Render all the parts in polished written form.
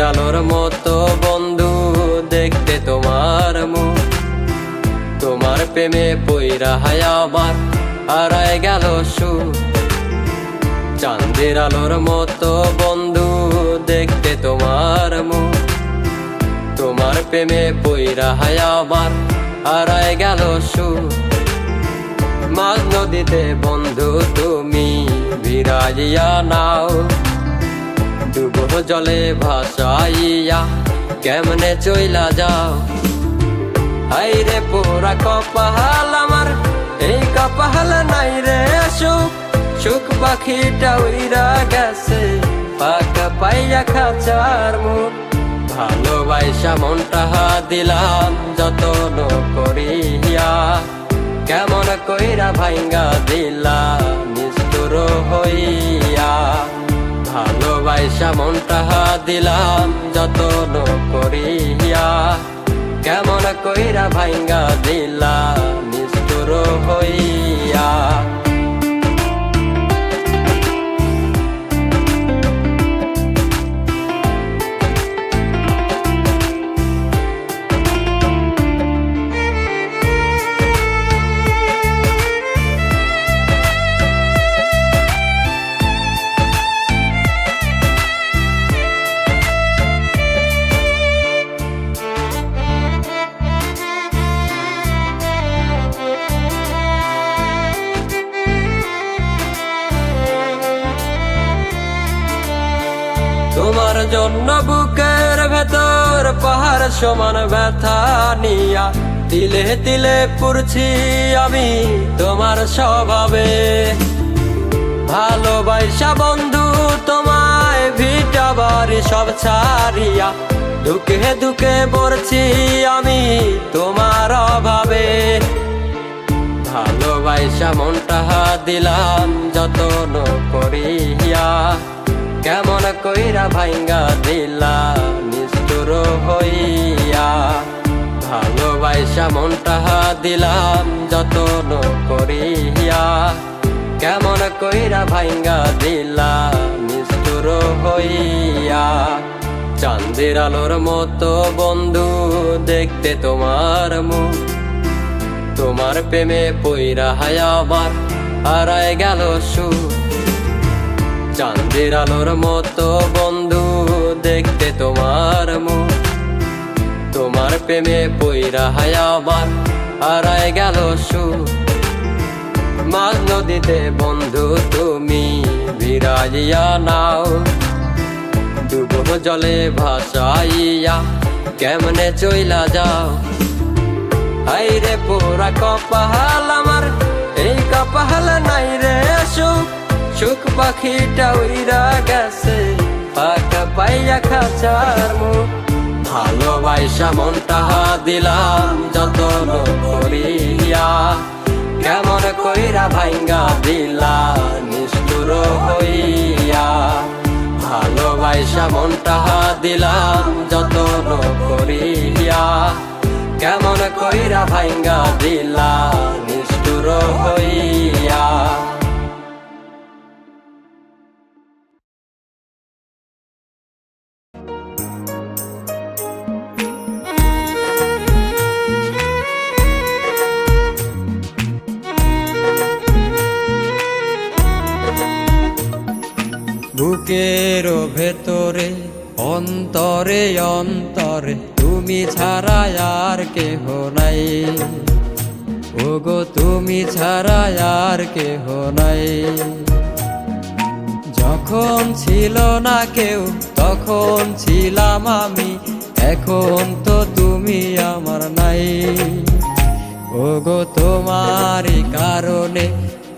আলোর মতো বন্ধু দেখতে তোমার মুখ, তোমার প্রেমে পইরা হায় আমার হারায় গেল সুখ। চাঁদের আলোর মতো বন্ধু দেখতে তোমার মুখ, তোমার প্রেমে পইরা হায় আমার হারায় গেল সুখ। মাঝ নদীতে বন্ধু তুমি বিরাজিয়া নাও, ডুবো জলে ভাসাইয়া কেমনে চইলা যাও। হাইরে পোড়া কপাল আমার, এই কপাল নাই রে সুখ, সুখ পাখিটা উইরা গেছে পাকা পাইয়া খাঁচার মুখ। ভালোবাসা মনটা দিলাম যতন করিয়া, কেমন কইরা ভাঙ্গা দিলা নিষ্ঠুর হইয়া। ভালোবাসা মনটা দিলাম যতন করিয়া, কেমন কইরা ভাঙ্গা দিলা নিষ্ঠুর হইয়া। তোমার জন্য বুকের ভেতর পাহাড় সমান ব্যথা নিয়া, তিলে তিলে পুরছি আমি তোমার স্বভাবে। ভালোবাসা বন্ধু তোমায় ভিটা বাড়ি সব ছাড়িয়া, দুঃখে দুঃখে পড়ছি আমি তোমার অভাবে। ভালোবাসা মনটা দিলাম যতন করিয়া, কেমন কইরা ভাঙ্গা দিলা নিষ্ঠুর হইয়া। ভালোবাসা মনটা দিলাম যতন করিয়া, কেমন কইরা ভাঙ্গা দিলা নিষ্ঠুর হইয়া। চাঁদের আলোর মতো বন্ধু দেখতে তোমার মুখ, তোমার প্রেমে পইরা হায় আমার হারায় গেল সুখ। চাঁদের আলোর মতো বন্ধু দেখতে তোমার মুখ, তোমার প্রেমে পইরা হায় আমার হারায় গেল সুখ। মাঝ নদীতে বন্ধু তুমি বিরাজিয়া নাও, ডুবো জলে ভাসাইয়া কেমনে চইলা যাও। হাইরে পোড়া কপাল আমার, এই কপাল নাই রে সুখ, সুখ পাখিটা উইরা গেছে পাকা পাইয়া খাঁচার মুখ। ভালোবাসা মনটা দিলাম যতন করিয়া, কেমন কইরা ভাঙ্গা দিলা নিষ্ঠুর হইয়া। ভালোবাসা মনটা দিলাম যতন করিয়া, কেমন কইরা ভাঙ্গা দিলা নিষ্ঠুর হইয়া। বুকের ভেতরে অন্তরে অন্তরে তুমি ছাড়া আর কেহ নাই, ওগো তুমি ছাড়া আর কেহ নাই। যখন ছিল না কেউ তখন ছিলাম আমি, এখন তো তুমি আমার নাই। ওগো তোমারই কারণে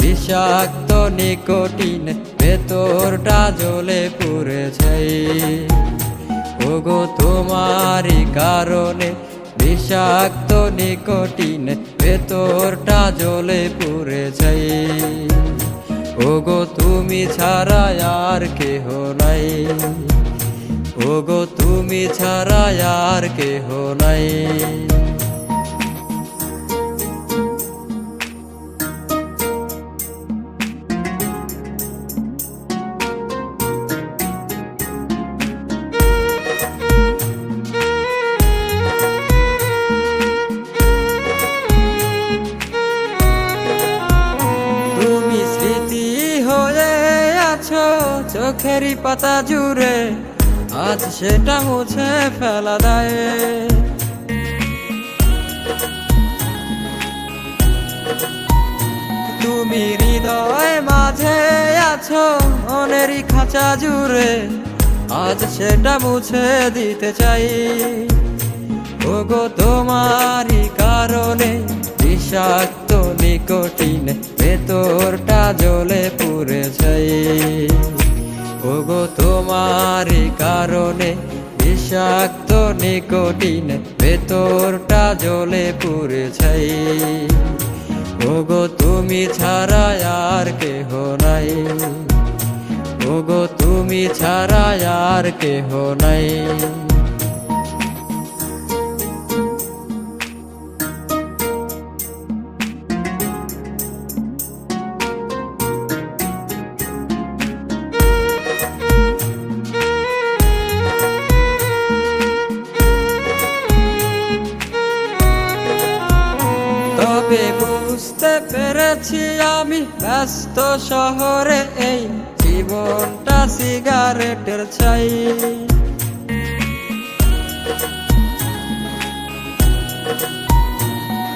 বিষাক্ত নিকোটিন ভেতরটা জ্বলে পুড়েছে। ওগো তোমারই কারণে বিষাক্ত নিকোটিন ভেতরটা জ্বলে পুড়েছে। ওগো তুমি ছাড়া আর কেহ নাই, ওগো তুমি ছাড়া আর কেহ নাই। চোখেরই পাতা জুড়ে আজ সেটা মুছে ফেলা দেয়। তুমি হৃদয় মাঝে আছো মনেরই খাঁচা জুড়ে আজ সেটা মুছে দিতে চাই। ওগো তোমারই কারণে বিষাক্ত নিকোটিন ভেতরটা জ্বলে পুড়ে যাই। ওগো তোমারই কারণে বিষাক্ত নিকোটিন ভেতরটা জ্বলে পুড়ে যাই। ওগো তুমি ছাড়া আর কেহ নাই, ওগো তুমি ছাড়া আর কেহ নাই। তবে বুঝতে পেরেছি আমি ব্যস্ত শহরে এই জীবনটা সিগারেটের ছাই।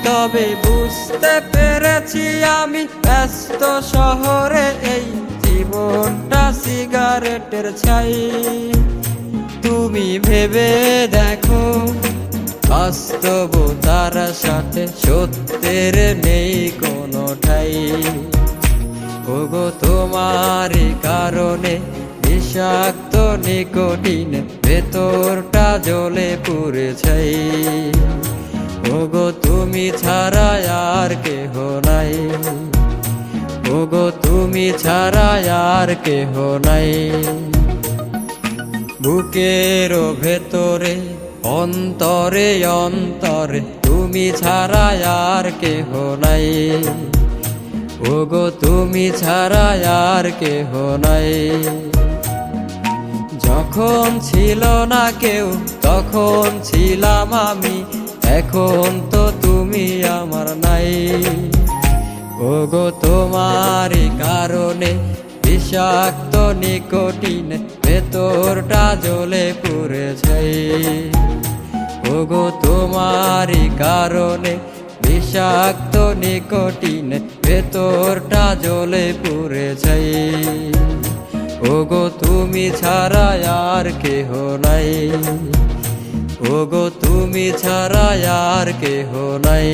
তবে বুঝতে পেরেছি আমি ব্যস্ত শহরে এই জীবনটা সিগারেটের ছাই। তুমি ভেবে দেখো বাস্তবতার সাথে সত্যের নেই কোনো ঠাই। ওগো তোমারই কারণে বিষাক্ত নিকোটিন ভেতরটা জ্বলে পুড়ে ছাই। ওগো তুমি ছাড়া আর কেহ নাই, ওগো তুমি ছাড়া আর কেহ নাই। বুকের ভেতরে অন্তরে অন্তরে তুমি ছাড়া আর কেহ নাই, ওগো তুমি ছাড়া আর কেহ নাই। যখন ছিল না কেউ তখন ছিলাম আমি, এখন তো তুমি আমার নাই। ওগো তোমারই কারণে বিষাক্ত নিকোটিন ভেতরটা জ্বলে পুড়ে যাই। ওগো তোমারই কারণে বিষাক্ত নিকোটিন ভেতরটা জ্বলে পুড়ে যাই। ওগো তুমি ছাড়া আর কেহ নাই, ওগো তুমি ছাড়া আর কেহ নাই।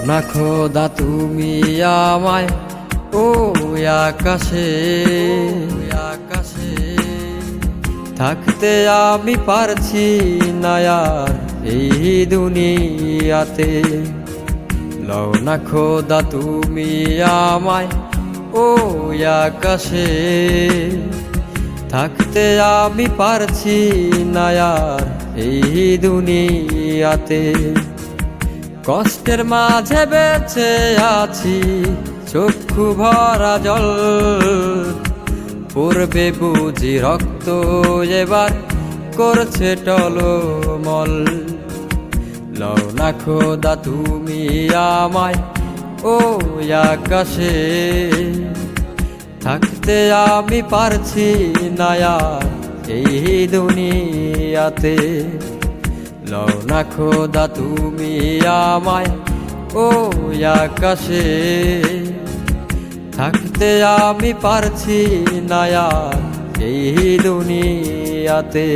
না খোদা তুমি আমায় ও আকাশে আকাশে থাকতে আমি পারছি না আর এই দুনিয়াতে। লও না খোদা তুমি আমায় ও আকাশে থাকতে আমি পারছি না আর এই দুনিয়াতে। কষ্টের মাঝে বেঁচে আছি চক্ষু ভরা জল, পূর্বে বুঝি রক্ত এবার করছে টলমল। লও না খোদা তুমি আমায় ও আকাশে থাকতে আমি পারছি না আর এই দুনিয়াতে। লও না খোদা তুমি আমায় ও আকাশে থাকতে আমি পারছি না আর এই দুনিয়াতে।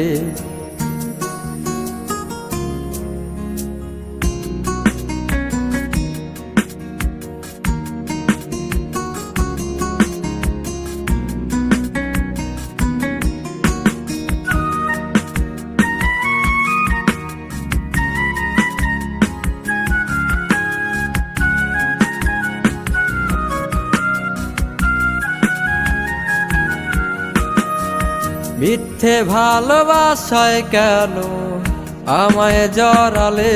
মিথ্যে ভালোবাসায় কেন আমায় জড়ালে,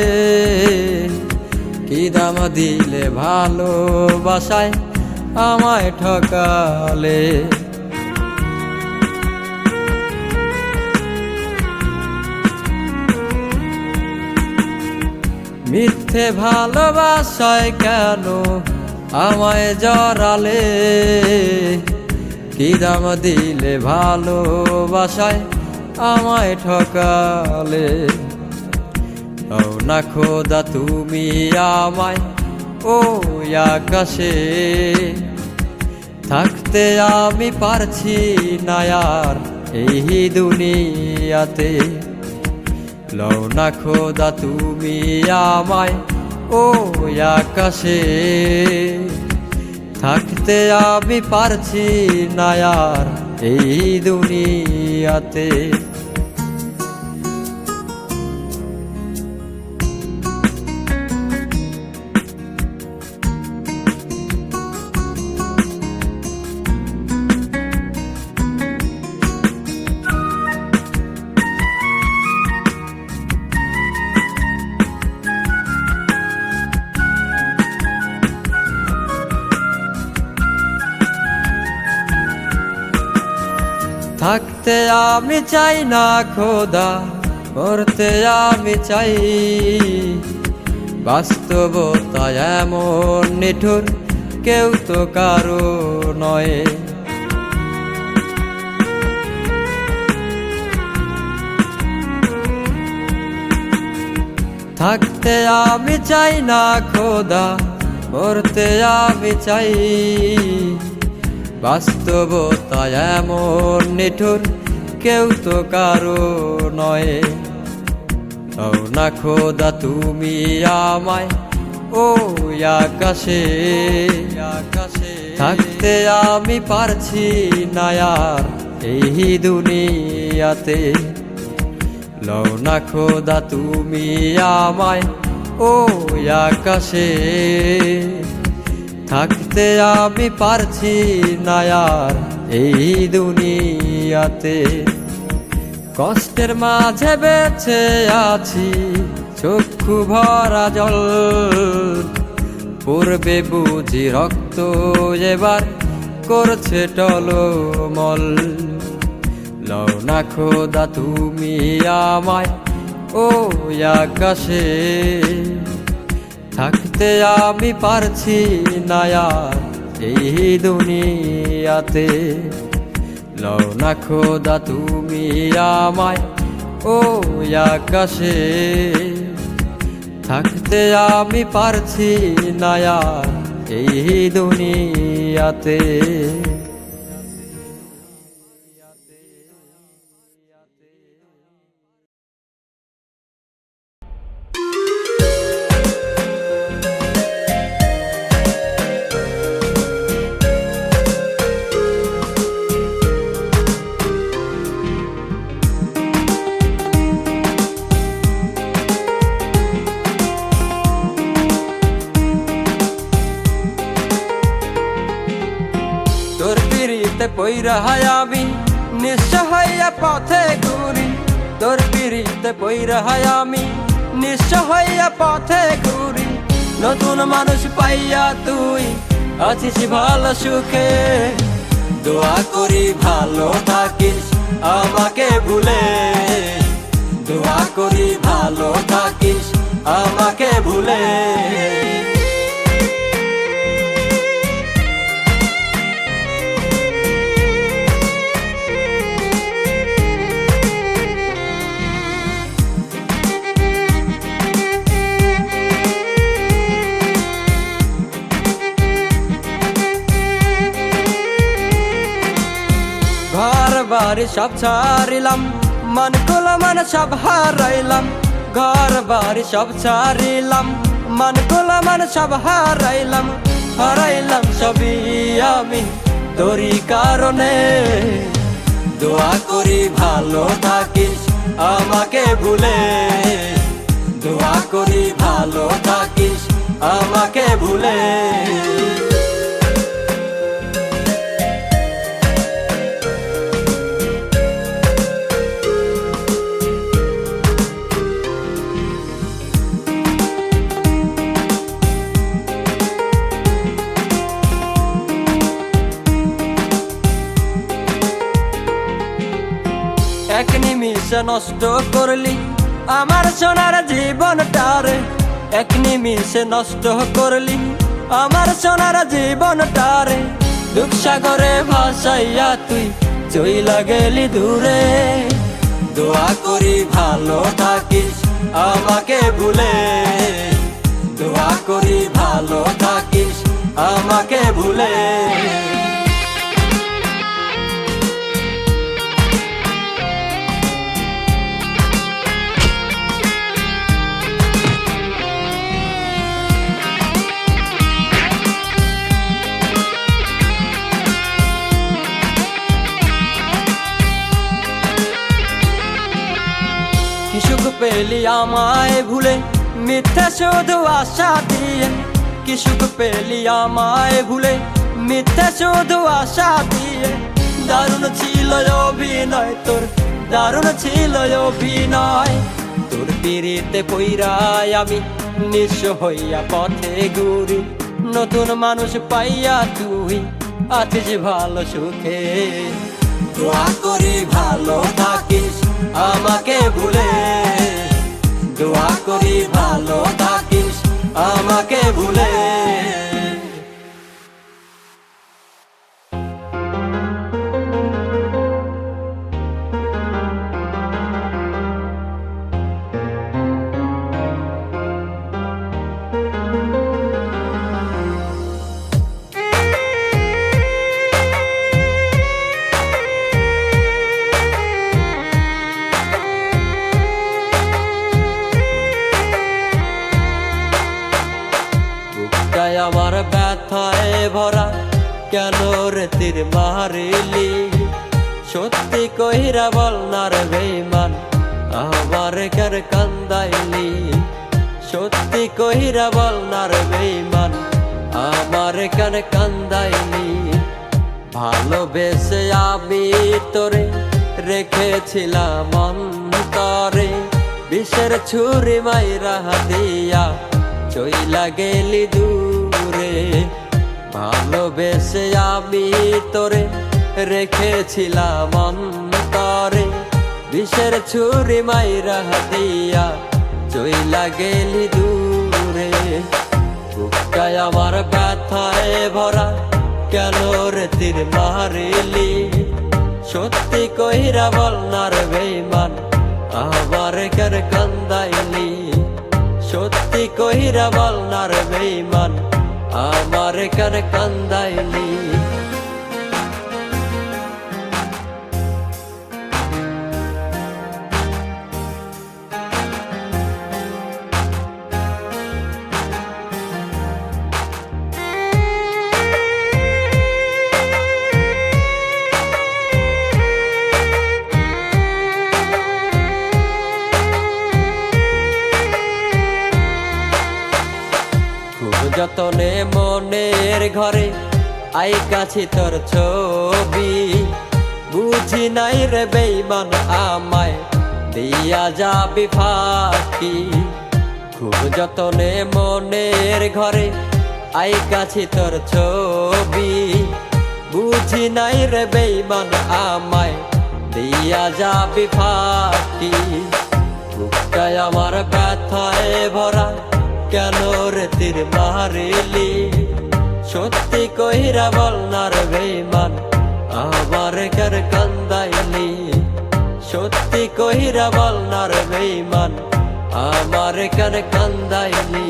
কি দাম দিলে ভালোবাসায় আমায় ঠকালে। মিথ্যে ভালোবাসায় কেন আমায় জড়ালে, কি দাম দিলে ভালোবাসায় আমায় ঠকালে। দাও না খোদা তুমি আমায় ওই আকাশে, থাকতে আমি পারছি না আর এই দুনিয়াতে। লও না খোদা তুমি আমায় ওই আকাশে, থাকতে আমি পারছি না আর এই দুনিয়াতে। থাকতে আমি চাই না খোদা, করতে আমি চাই, বাস্তবতা এমন নিঠুর কেউ তো কারো নয়। থাকতে আমি চাই না খোদা, করতে আমি চাই, বাস্তবতা এমন নিঠুর কেউ তো কারো নয়। দাও না খোদা তুমি আমায় ওই আকাশে, থাকতে আমি পারছি না আর এই দুনিয়াতে। লও না খোদা তুমি আমায় ওই আকাশে, থাকতে আমি পারছি না আর এই দুনিয়াতে। কষ্টের মাঝে বেঁচে আছি চক্ষু ভরা জল, পূর্বে বুঝি রক্ত এবার করছে টলমল। লও না খোদা তুমি আমায় ওই আকাশে, থাকতে আমি পারছি না আর এই দুনিয়াতে। লও না খোদা তুমি আমায় ওই আকাশে, থাকতে আমি পারছি না আর এই দুনিয়াতে। তোর পিড়িতে পইরা আমি নিঃস্ব হইয়া পথে ঘুরি, তোর পিড়িতে পইরা আমি নিঃস্ব হইয়া পথে ঘুরি। নতুন মানুষ পাইয়া তুই আছিস ভালো সুখে, দোয়া করি ভালো থাকিস আমাকে ভুলে, দোয়া করি ভালো থাকিস আমাকে ভুলে। ঘর বাড়ি সব ছাড়িলাম, মন খোলা মন সব হারাইলাম। ঘর বাড়ি সব ছাড়িলাম, মন খোলা মন সব হারাইলাম। হারাইলাম সবই আমি তোরই কারণে, দোয়া করি ভালো থাকিস আমাকে ভুলে, দোয়া করি ভালো থাকিস আমাকে ভুলে। নিমিষে নষ্ট করলি আমার সোনার জীবনটারে, এক নিমিষে নষ্ট করলি আমার সোনার জীবনটারে। দুঃসাগরে ভাসাইয়া তুই চইলা গেলি দূরে, দোয়া করি ভালো থাকিস আমাকে ভুলে, দোয়া করি ভালো থাকিস আমাকে ভুলে। কি সুখ পেলি আমায় ভুলে মিথ্যা শুধু আশা দিয়ে, কি সুখ পেলি আমায় ভুলে মিথ্যা শুধু আশা দিয়ে। দারুণ ছিল অভিনয় তোর, দারুণ ছিল অভিনয়, তোর পিড়িতে পইরায় আমি নিঃস্ব হইয়া পথে ঘুরি। নতুন মানুষ পাইয়া তুই আছিস ভালো সুখে, দোয়া করি ভালো থাকিস আমাকে ভুলে, দোয়া করি ভালো থাকিস আমাকে ভুলে। আমার ব্যথায় ভরা কেন রে তীর মারিলি, সত্যি কইরা বল না রে বেঈমান আমার কেন কান্দাইলি, সত্যি কইরা বল না রে বেঈমান আমার কেন কান্দাইলি। ভালোবেসে আমি তোরে রেখেছিলাম অন্তরে, বিষের ছুরি মাইরা দিয়া চইলা গেলি দূরে। ভালোবেসে আমি তোরে রেখেছিলাম অন্তরে, বিষের ছুরি মাইরা দিয়া চইলা গেলি দূরে। বুকটায় আমার ব্যথায় ভরা কেন রে তীর মারিলি, সত্যি কইরা বল না রে বেঈমান আমার কেন কান্দাইলি, সত্যি কইরা বল না রে বেঈমান আমার কেন কান্দাইলি। যতনে মনের ঘরে আই কাছি তোর ছবি, বুঝি নাই রে বেঈমান আমায় দিয়া যাবি ফাঁকি। খুব যতনে মনের ঘরে আই কাছি তোর ছবি, বুঝি নাই রে বেঈমান আমায় দিয়া যাবি ফাঁকি। বুকটায় আমার ব্যথায় ভরা কেন রে তীর মারিলি, সত্যি কইরা বল না রে বেঈমান আমার কেন কান্দাইলি, সত্যি কইরা বল না রে বেঈমান আমার কেন কান্দাইলি।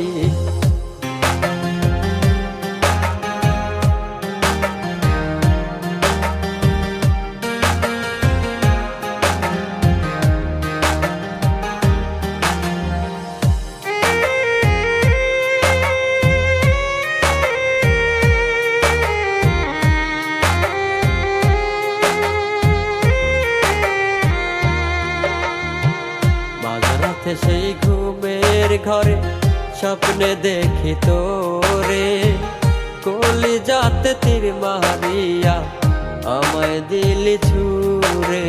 সেই ঘুমের ঘরে স্বপ্নে দেখি তোরে, কলিজাতে তীর মারিয়া আমায় দিলি ছুঁড়ে।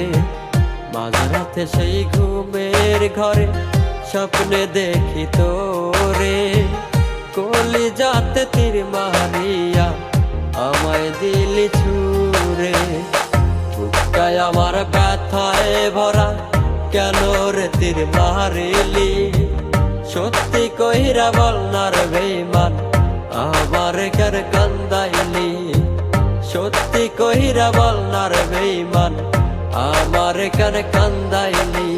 মাঝরাতে সেই ঘুমের ঘরে স্বপ্নে দেখি তোরে, কলিজাতে তীর মারিয়া আমায় দিলি ছুঁড়ে। বুকটায় আমার ব্যথায় ভরা কেন রে তীর মারিলি সত্যি কইরা বল না রে বেঈমান আমার কেন কান্দাইলি সত্যি কইরা বল না রে বেঈমান আমার কেন কান্দাইলি